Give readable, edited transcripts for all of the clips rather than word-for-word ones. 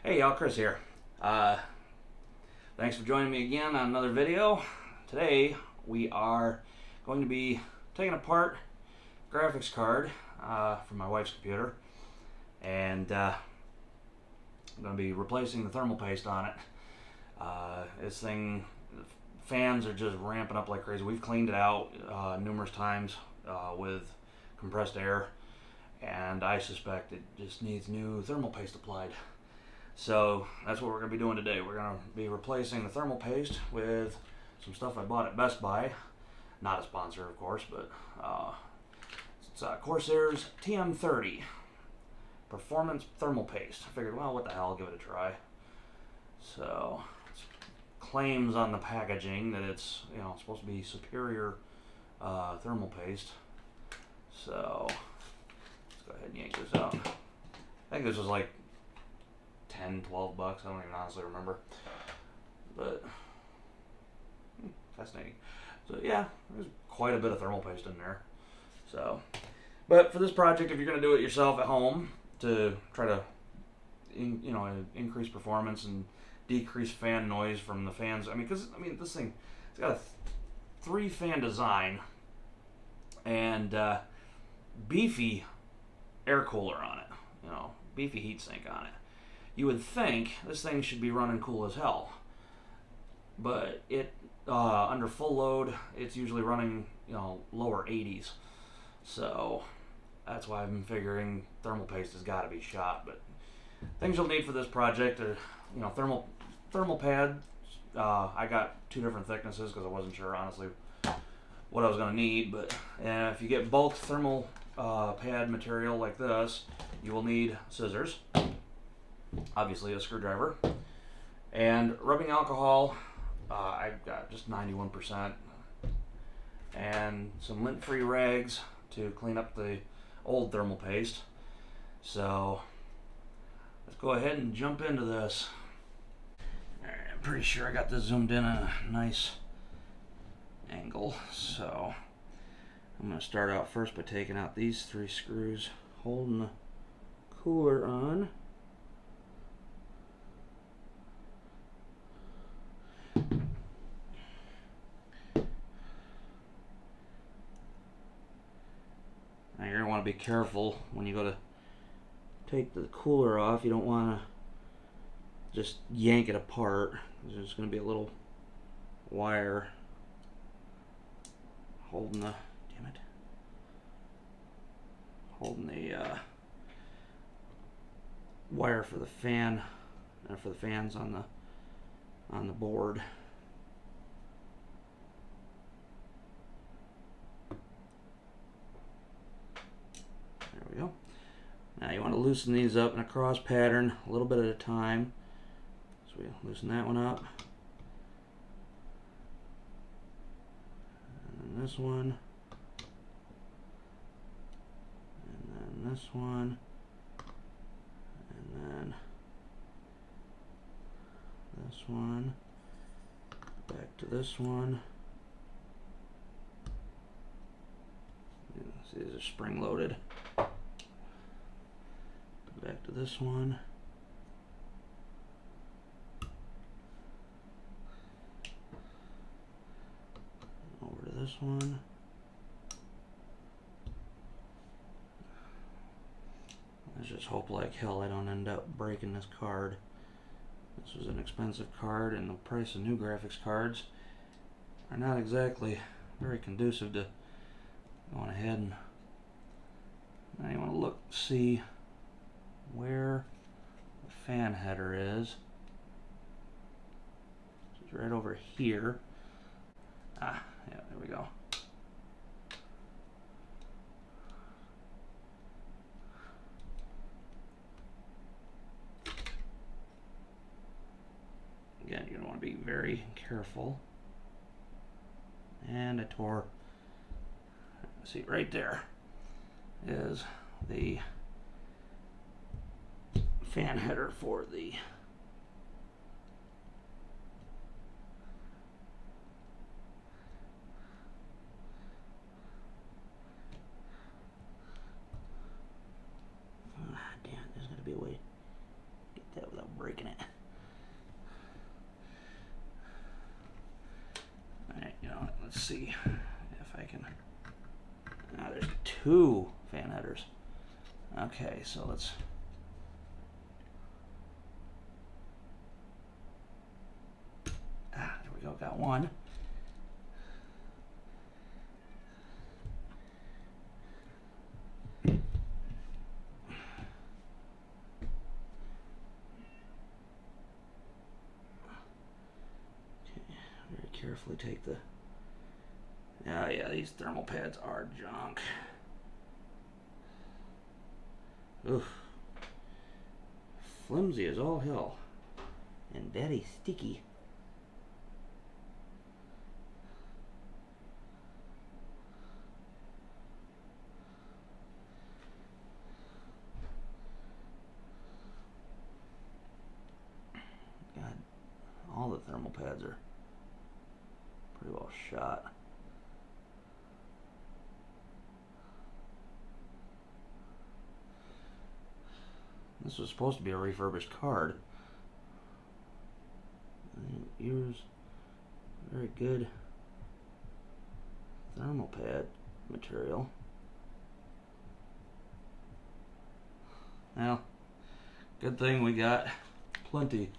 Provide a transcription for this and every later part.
Hey y'all, Chris here. Thanks for joining me again on another video. Today we are going to be taking apart graphics card from my wife's computer, and I'm going to be replacing the thermal paste on it. This thing, fans are just ramping up like crazy. We've cleaned it out numerous times with compressed air, and I suspect it just needs new thermal paste applied. So that's what we're going to be doing today. We're going to be replacing the thermal paste with some stuff I bought at Best Buy. Not a sponsor, of course, but it's Corsair's TM30 Performance Thermal Paste. I figured, well, what the hell, I'll give it a try. So it claims on the packaging that it's supposed to be superior thermal paste. So let's go ahead and yank this out. I think this was like 10, 12 bucks. I don't even honestly remember. But fascinating. So yeah, there's quite a bit of thermal paste in there. So, but for this project, if you're going to do it yourself at home to try to increase performance and decrease fan noise from the fans, because this thing, it's got a 3-fan design and beefy air cooler on it, beefy heatsink on it. You would think this thing should be running cool as hell, but it under full load, it's usually running lower 80s. So that's why I'm figuring thermal paste has got to be shot. But things you'll need for this project are thermal pad. I got 2 different thicknesses because I wasn't sure honestly what I was going to need. But if you get bulk thermal pad material like this, you will need scissors. Obviously a screwdriver, and rubbing alcohol. I've got just 91%, and some lint-free rags to clean up the old thermal paste. So let's go ahead and jump into this. All right, I'm pretty sure I got this zoomed in at a nice angle, so I'm going to start out first by taking out these 3 screws holding the cooler on. Now you're going to want to be careful when you go to take the cooler off. You don't want to just yank it apart. There's going to be a little wire holding the, holding the wire for the fan, for the fans on the board. There we go. Now you want to loosen these up in a cross pattern a little bit at a time. So we loosen that one up. And then this one. And then this one. And then this one. Back to this one. See, these are spring loaded. Back to this one. Over to this one. Let's just hope like hell I don't end up breaking this card. This was an expensive card, and the price of new graphics cards are not exactly very conducive to going ahead and now you want to look, see where the fan header is. It's right over here. Yeah, there we go. Again, you're going to want to be very careful. And I tore, see right there is the fan header for the damn, there's got to be a way to get that without breaking Let's see if I can. Now there's 2 fan headers. Okay, so let's. There we go. Got one. Carefully take the. Yeah, these thermal pads are junk. Oof. Flimsy as all hell. And very sticky. God, all the thermal pads are pretty well shot. This was supposed to be a refurbished card. Here's very good thermal pad material. Well, good thing we got plenty.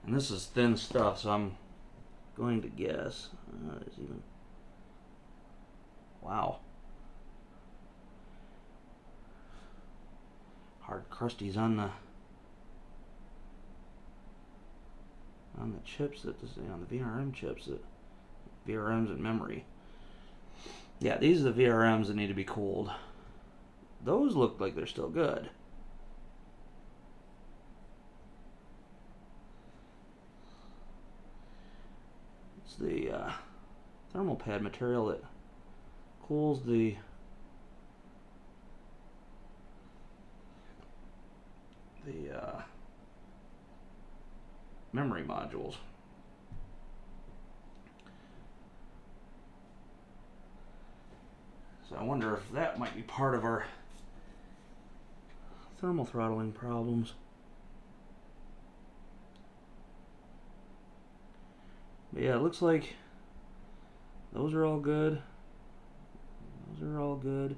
And this is thin stuff, so I'm going to guess. There's even. Wow. Hard crusties on the chips on the VRM chips, VRMs and memory. Yeah, these are the VRMs that need to be cooled. Those look like they're still good. It's the thermal pad material that cools the memory modules. So I wonder if that might be part of our thermal throttling problems. But yeah, it looks like those are all good. Those are all good.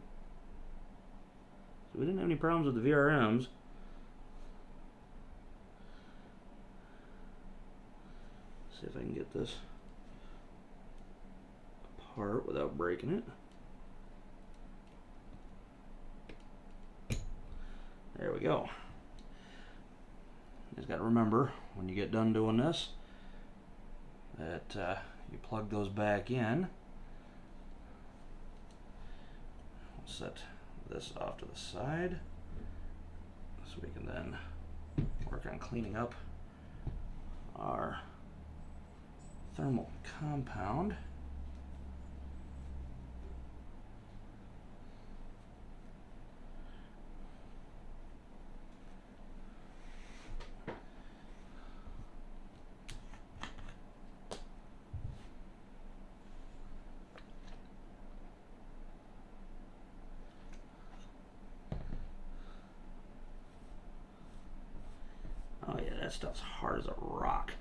So we didn't have any problems with the VRMs. See if I can get this apart without breaking it. There we go. You just got to remember when you get done doing this that you plug those back in. We'll set this off to the side so we can then work on cleaning up our thermal compound. Oh yeah, that stuff's hard as a rock.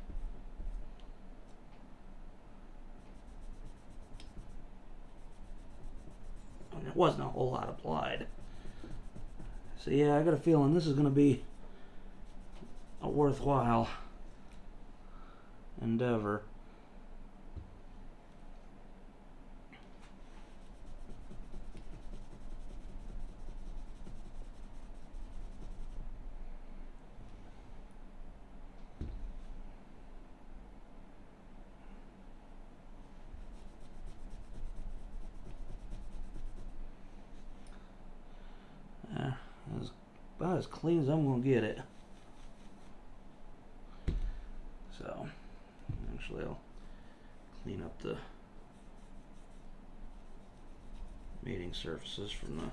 And it wasn't a whole lot applied. So yeah, I got a feeling this is going to be a worthwhile endeavor. About as clean as I'm going to get it. So, actually I'll clean up the mating surfaces from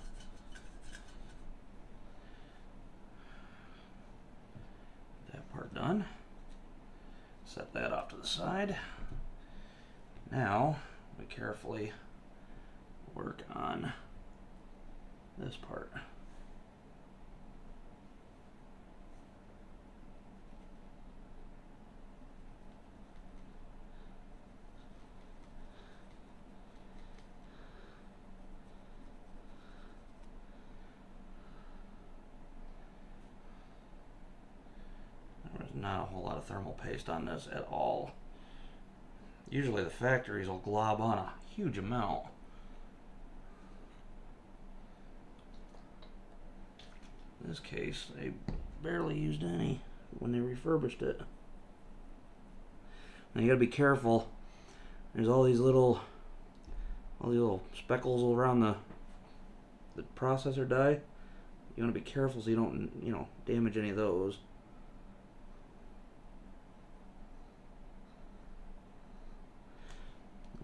that part done. Set that off to the side. Now, we carefully work on this part. not a whole lot of thermal paste on this at all. Usually the factories will glob on a huge amount. In this case, they barely used any when they refurbished it. Now you gotta be careful. There's all these little speckles around the processor die. You want to be careful so you don't, damage any of those.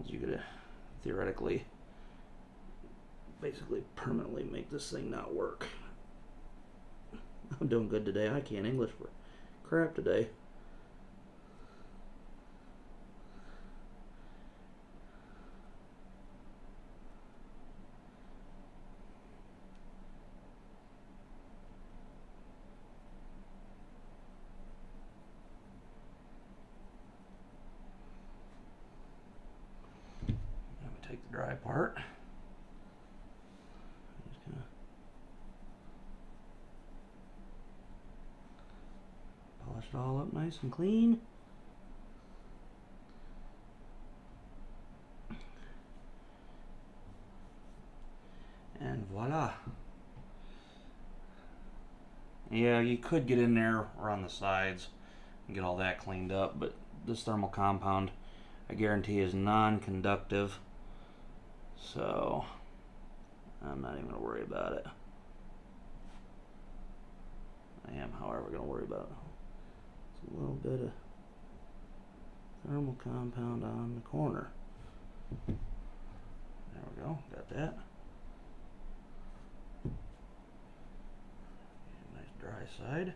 You could theoretically, basically permanently make this thing not work. I'm doing good today. I can't English for crap today. Take the dry part. Just gonna polish it all up nice and clean. And voila. Yeah, you could get in there around the sides and get all that cleaned up, but this thermal compound, I guarantee, is non-conductive. So I'm not even going to worry about it. I am, however, going to worry about a little bit of thermal compound on the corner. There we go, got that. Nice dry side.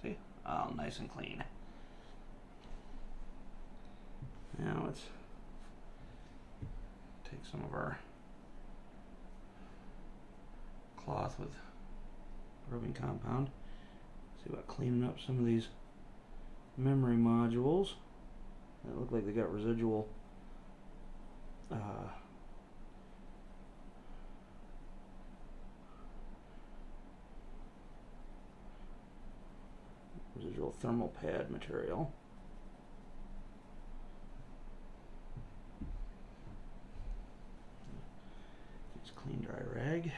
See? All nice and clean. Now let's take some of our cloth with rubbing compound. See about cleaning up some of these memory modules that look like they got residual thermal pad material. Use clean dry rag.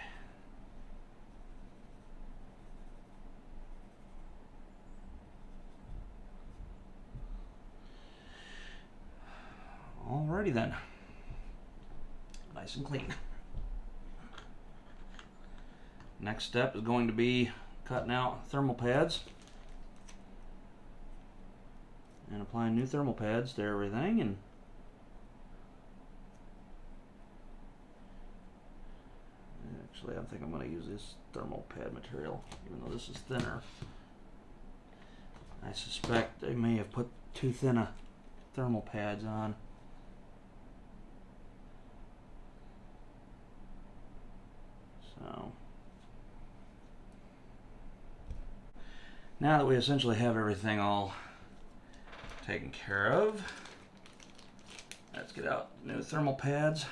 Alrighty then. Nice and clean. Next step is going to be cutting out thermal pads and applying new thermal pads to everything. And actually, I think I'm going to use this thermal pad material, even though this is thinner. I suspect they may have put too thin a thermal pads on. So now that we essentially have everything all taken care of, let's get out new thermal pads.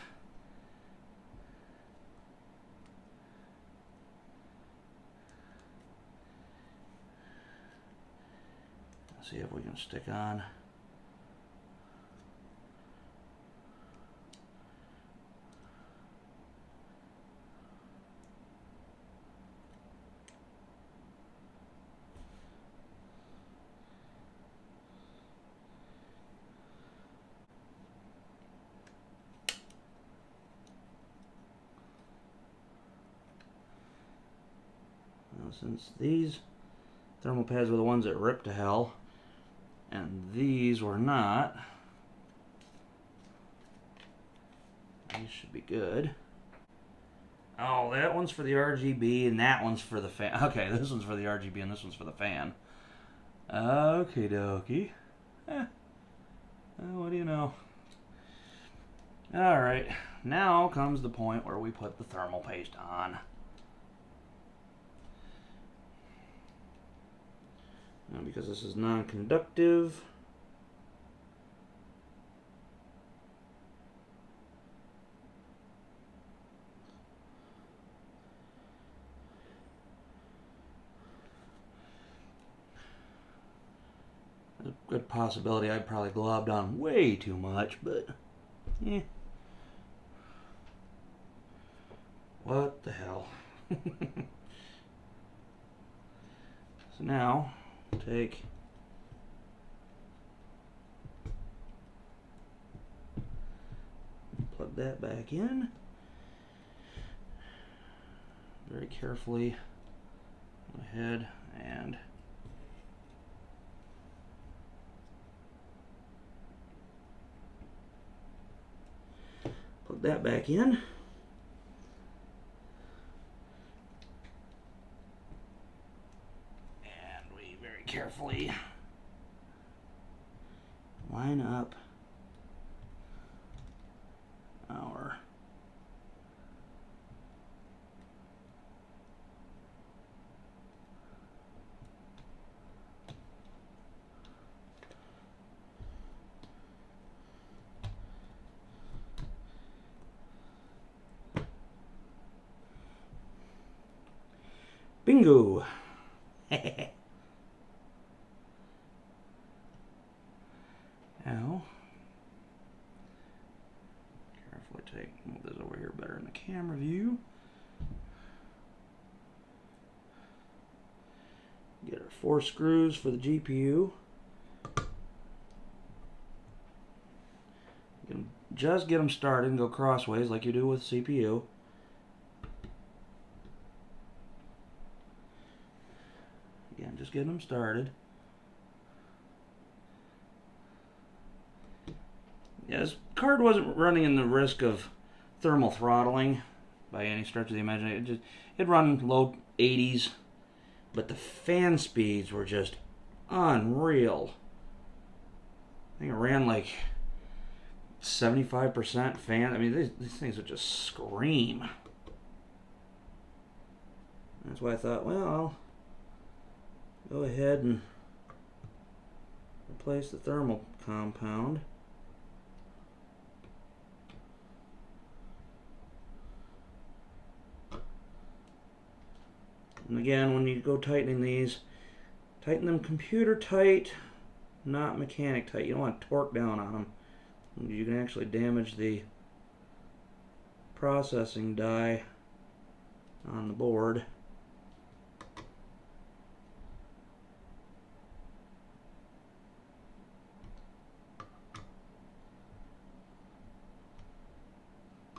See if we can stick on. Now, since these thermal pads were the ones that ripped to hell, and these were not, these should be good. Oh, that one's for the RGB and that one's for the fan. Okay, this one's for the RGB and this one's for the fan. Okay, dokie. What do you know? Alright, now comes the point where we put the thermal paste on. Now, because this is non-conductive, there's a good possibility I probably globbed on way too much, but eh. What the hell? So now, take plug that back in. Very carefully go ahead and plug that back in. And we very carefully line up our bingo. Now, carefully move this over here better in the camera view. Get our 4 screws for the GPU. Just get them started and go crossways like you do with CPU. Again, just getting them started. Yeah, this card wasn't running in the risk of thermal throttling by any stretch of the imagination. It run low 80s, but the fan speeds were just unreal. I think it ran like 75% fan. I mean, these things would just scream. That's why I thought, well, I'll go ahead and replace the thermal compound. And again, when you go tightening these, tighten them computer tight, not mechanic tight. You don't want to torque down on them. You can actually damage the processing die on the board.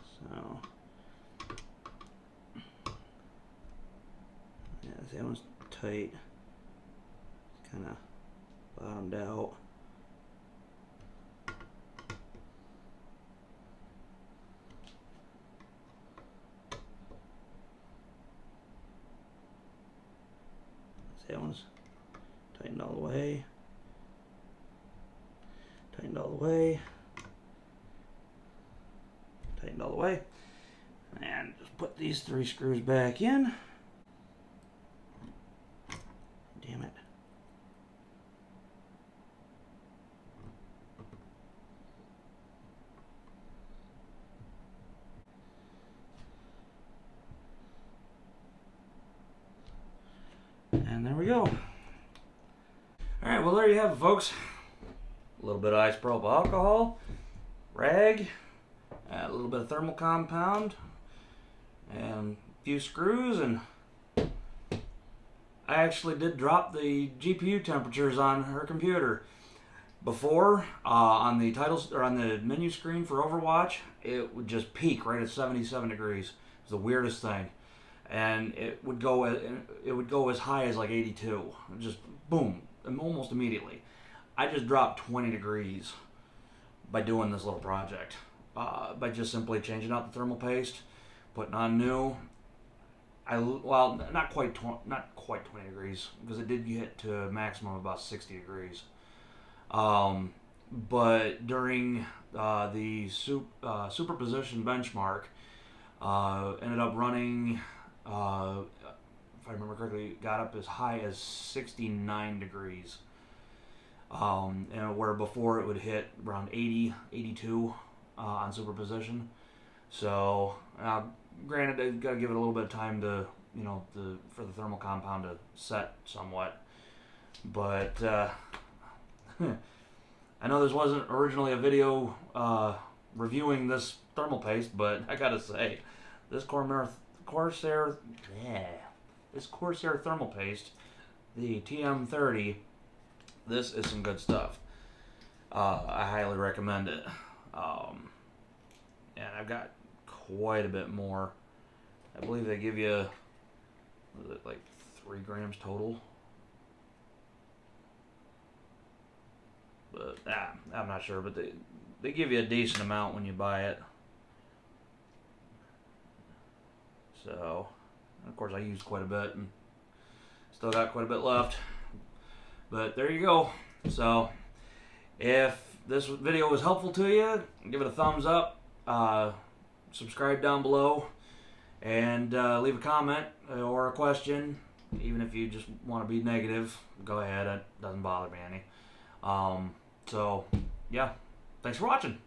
So, yeah, that one's tight. It's kind of bottomed out. That one's tightened all the way. Tightened all the way. Tightened all the way. And just put these 3 screws back in. Damn it. And there we go. Alright, well there you have it, folks. A little bit of isopropyl alcohol, rag, a little bit of thermal compound, and a few screws, and I actually did drop the GPU temperatures on her computer. Before, on the titles or on the menu screen for Overwatch, it would just peak right at 77 degrees. It was the weirdest thing. And it would go as high as like 82. Just boom, almost immediately. I just dropped 20 degrees by doing this little project. By just simply changing out the thermal paste, putting on new. Well, not quite 20 degrees, because it did get to a maximum of about 60 degrees. But during the superposition benchmark, ended up running, if I remember correctly, categorically got up as high as 69 degrees. And where before it would hit around 80, 82 on superposition. So, granted, I've got to give it a little bit of time to, for the thermal compound to set somewhat. But I know this wasn't originally a video reviewing this thermal paste, but I gotta say, this Corsair thermal paste, the TM30, this is some good stuff. I highly recommend it. And I've got quite a bit more. I believe they give you, was it like 3 grams total? But I'm not sure, but they give you a decent amount when you buy it. So, of course, I used quite a bit and still got quite a bit left. But there you go. So, if this video was helpful to you, give it a thumbs up. Subscribe down below, and leave a comment or a question. Even if you just want to be negative, go ahead. It doesn't bother me any. So, yeah. Thanks for watching.